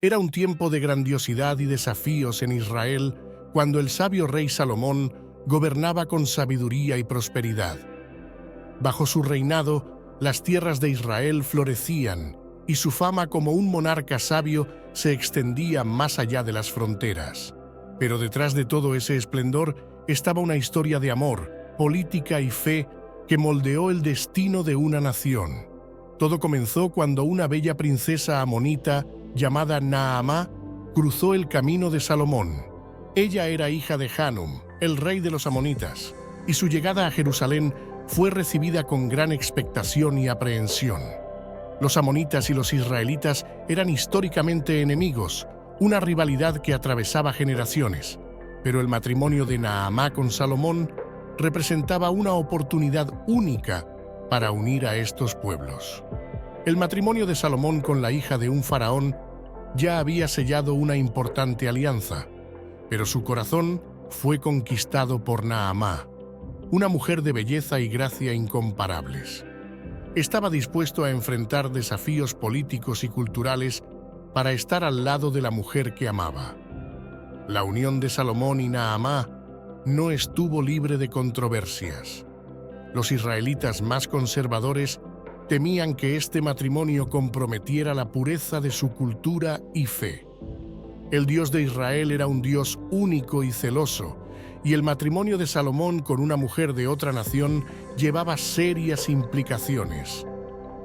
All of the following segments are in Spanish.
Era un tiempo de grandiosidad y desafíos en Israel cuando el sabio rey Salomón gobernaba con sabiduría y prosperidad. Bajo su reinado, las tierras de Israel florecían y su fama como un monarca sabio se extendía más allá de las fronteras. Pero detrás de todo ese esplendor estaba una historia de amor, política y fe que moldeó el destino de una nación. Todo comenzó cuando una bella princesa amonita llamada Naamá cruzó el camino de Salomón. Ella era hija de Hanum, el rey de los amonitas, y su llegada a Jerusalén fue recibida con gran expectación y aprehensión. Los amonitas y los israelitas eran históricamente enemigos, una rivalidad que atravesaba generaciones, pero el matrimonio de Naamá con Salomón representaba una oportunidad única para unir a estos pueblos. El matrimonio de Salomón con la hija de un faraón ya había sellado una importante alianza, pero su corazón fue conquistado por Naamá, una mujer de belleza y gracia incomparables. Estaba dispuesto a enfrentar desafíos políticos y culturales para estar al lado de la mujer que amaba. La unión de Salomón y Naamá no estuvo libre de controversias. Los israelitas más conservadores temían que este matrimonio comprometiera la pureza de su cultura y fe. El Dios de Israel era un Dios único y celoso, y el matrimonio de Salomón con una mujer de otra nación llevaba serias implicaciones.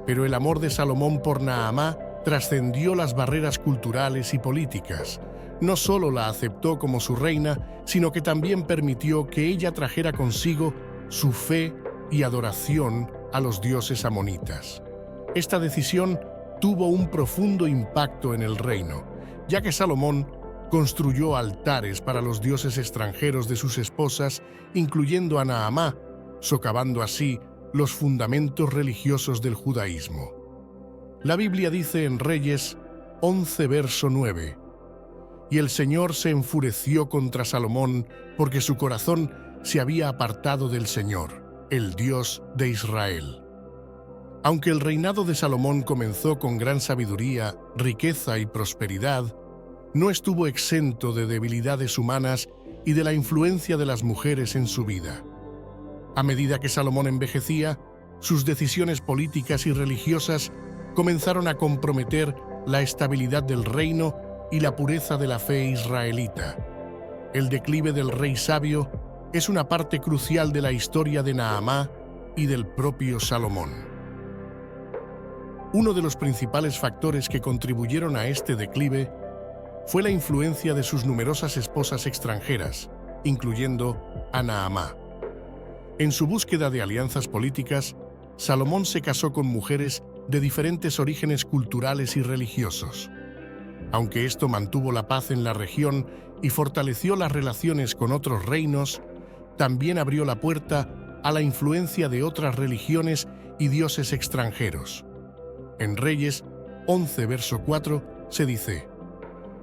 Pero el amor de Salomón por Naamá trascendió las barreras culturales y políticas. No solo la aceptó como su reina, sino que también permitió que ella trajera consigo su fe y adoración a los dioses amonitas. Esta decisión tuvo un profundo impacto en el reino, ya que Salomón construyó altares para los dioses extranjeros de sus esposas, incluyendo a Naamá, socavando así los fundamentos religiosos del judaísmo. La Biblia dice en Reyes 11, verso 9, «Y el Señor se enfureció contra Salomón porque su corazón se había apartado del Señor, el Dios de Israel». Aunque el reinado de Salomón comenzó con gran sabiduría, riqueza y prosperidad, no estuvo exento de debilidades humanas y de la influencia de las mujeres en su vida. A medida que Salomón envejecía, sus decisiones políticas y religiosas comenzaron a comprometer la estabilidad del reino y la pureza de la fe israelita. El declive del rey sabio es una parte crucial de la historia de Naamá y del propio Salomón. Uno de los principales factores que contribuyeron a este declive fue la influencia de sus numerosas esposas extranjeras, incluyendo a Naamá. En su búsqueda de alianzas políticas, Salomón se casó con mujeres de diferentes orígenes culturales y religiosos. Aunque esto mantuvo la paz en la región y fortaleció las relaciones con otros reinos, también abrió la puerta a la influencia de otras religiones y dioses extranjeros. En Reyes 11, verso 4, se dice: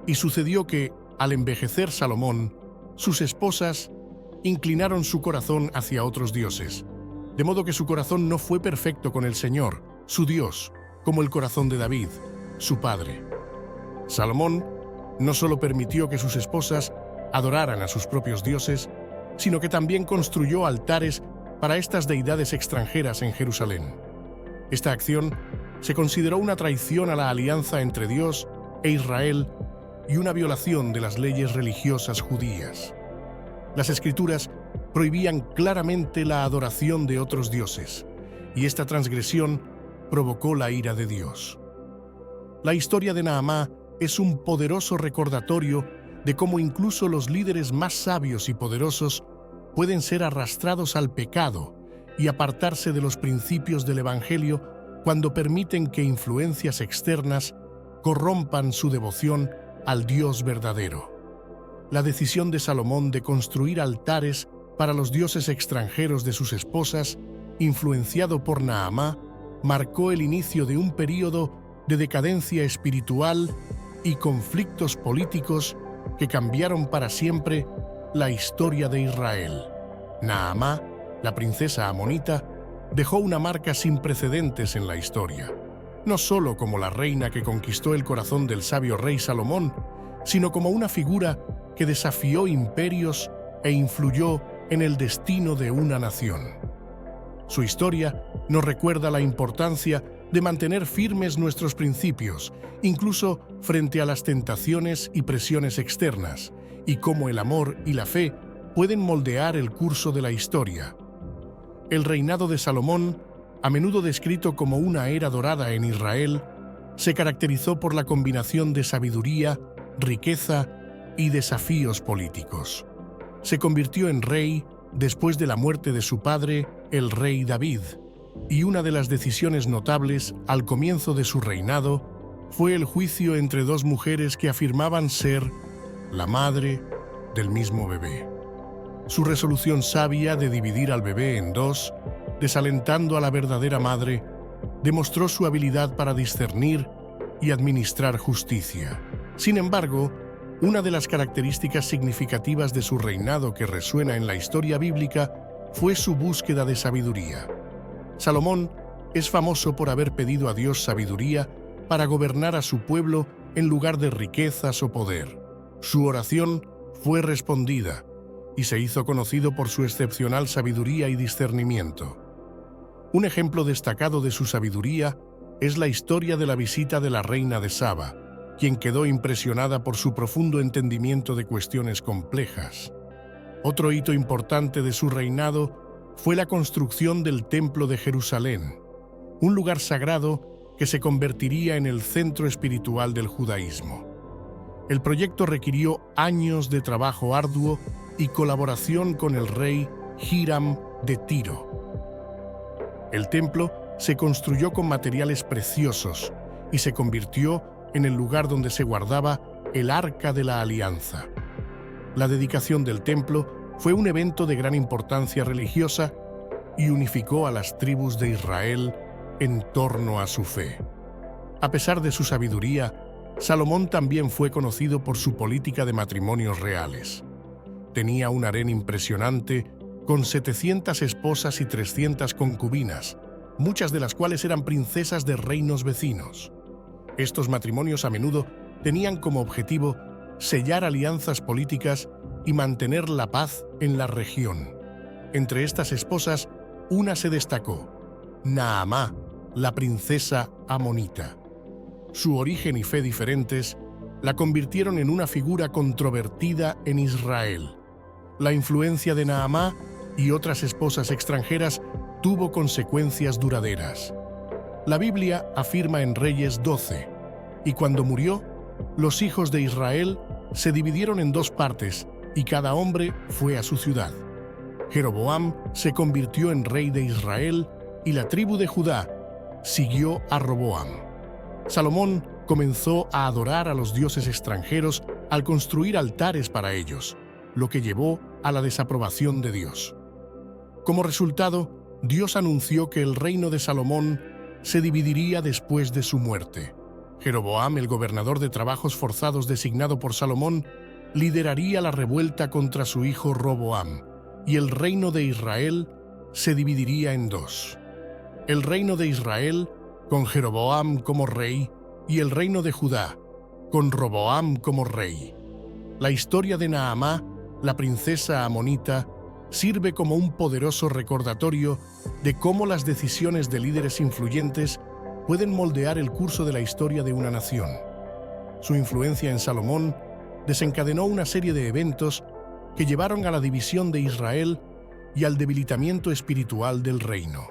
«Y sucedió que, al envejecer Salomón, sus esposas inclinaron su corazón hacia otros dioses, de modo que su corazón no fue perfecto con el Señor, su Dios, como el corazón de David, su padre». Salomón no solo permitió que sus esposas adoraran a sus propios dioses, sino que también construyó altares para estas deidades extranjeras en Jerusalén. Esta acción se consideró una traición a la alianza entre Dios e Israel y una violación de las leyes religiosas judías. Las Escrituras prohibían claramente la adoración de otros dioses, y esta transgresión provocó la ira de Dios. La historia de Naamá es un poderoso recordatorio de cómo incluso los líderes más sabios y poderosos pueden ser arrastrados al pecado y apartarse de los principios del Evangelio cuando permiten que influencias externas corrompan su devoción al Dios verdadero. La decisión de Salomón de construir altares para los dioses extranjeros de sus esposas, influenciado por Naamá, marcó el inicio de un período de decadencia espiritual y conflictos políticos que cambiaron para siempre la historia de Israel. Naamá, la princesa amonita, dejó una marca sin precedentes en la historia. no solo como la reina que conquistó el corazón del sabio rey Salomón, sino como una figura que desafió imperios e influyó en el destino de una nación. Su historia nos recuerda la importancia de mantener firmes nuestros principios, incluso frente a las tentaciones y presiones externas, y cómo el amor y la fe pueden moldear el curso de la historia. El reinado de Salomón, a menudo descrito como una era dorada en Israel, se caracterizó por la combinación de sabiduría, riqueza y desafíos políticos. Se convirtió en rey después de la muerte de su padre, el rey David, y una de las decisiones notables al comienzo de su reinado fue el juicio entre dos mujeres que afirmaban ser la madre del mismo bebé. Su resolución sabia de dividir al bebé en dos, desalentando a la verdadera madre, demostró su habilidad para discernir y administrar justicia. Sin embargo, una de las características significativas de su reinado que resuena en la historia bíblica fue su búsqueda de sabiduría. Salomón es famoso por haber pedido a Dios sabiduría para gobernar a su pueblo en lugar de riquezas o poder. Su oración fue respondida y se hizo conocido por su excepcional sabiduría y discernimiento. Un ejemplo destacado de su sabiduría es la historia de la visita de la reina de Saba, quien quedó impresionada por su profundo entendimiento de cuestiones complejas. Otro hito importante de su reinado fue la construcción del Templo de Jerusalén, un lugar sagrado que se convertiría en el centro espiritual del judaísmo. El proyecto requirió años de trabajo arduo y colaboración con el rey Hiram de Tiro. El templo se construyó con materiales preciosos y se convirtió en el lugar donde se guardaba el Arca de la Alianza. La dedicación del templo fue un evento de gran importancia religiosa y unificó a las tribus de Israel en torno a su fe. A pesar de su sabiduría, Salomón también fue conocido por su política de matrimonios reales. Tenía un harén impresionante con 700 esposas y 300 concubinas, muchas de las cuales eran princesas de reinos vecinos. Estos matrimonios a menudo tenían como objetivo sellar alianzas políticas y mantener la paz en la región. Entre estas esposas, una se destacó, Naamá, la princesa amonita. Su origen y fe diferentes la convirtieron en una figura controvertida en Israel. La influencia de Naamá y otras esposas extranjeras tuvo consecuencias duraderas. La Biblia afirma en Reyes 12, y cuando murió, los hijos de Israel se dividieron en dos partes, y cada hombre fue a su ciudad. Jeroboam se convirtió en rey de Israel, y la tribu de Judá siguió a Roboam. Salomón comenzó a adorar a los dioses extranjeros al construir altares para ellos, lo que llevó a la desaprobación de Dios. Como resultado, Dios anunció que el reino de Salomón se dividiría después de su muerte. Jeroboam, el gobernador de trabajos forzados designado por Salomón, lideraría la revuelta contra su hijo Roboam, y el reino de Israel se dividiría en dos. El reino de Israel, con Jeroboam como rey, y el reino de Judá, con Roboam como rey. La historia de Naamá, la princesa amonita, sirve como un poderoso recordatorio de cómo las decisiones de líderes influyentes pueden moldear el curso de la historia de una nación. Su influencia en Salomón desencadenó una serie de eventos que llevaron a la división de Israel y al debilitamiento espiritual del reino.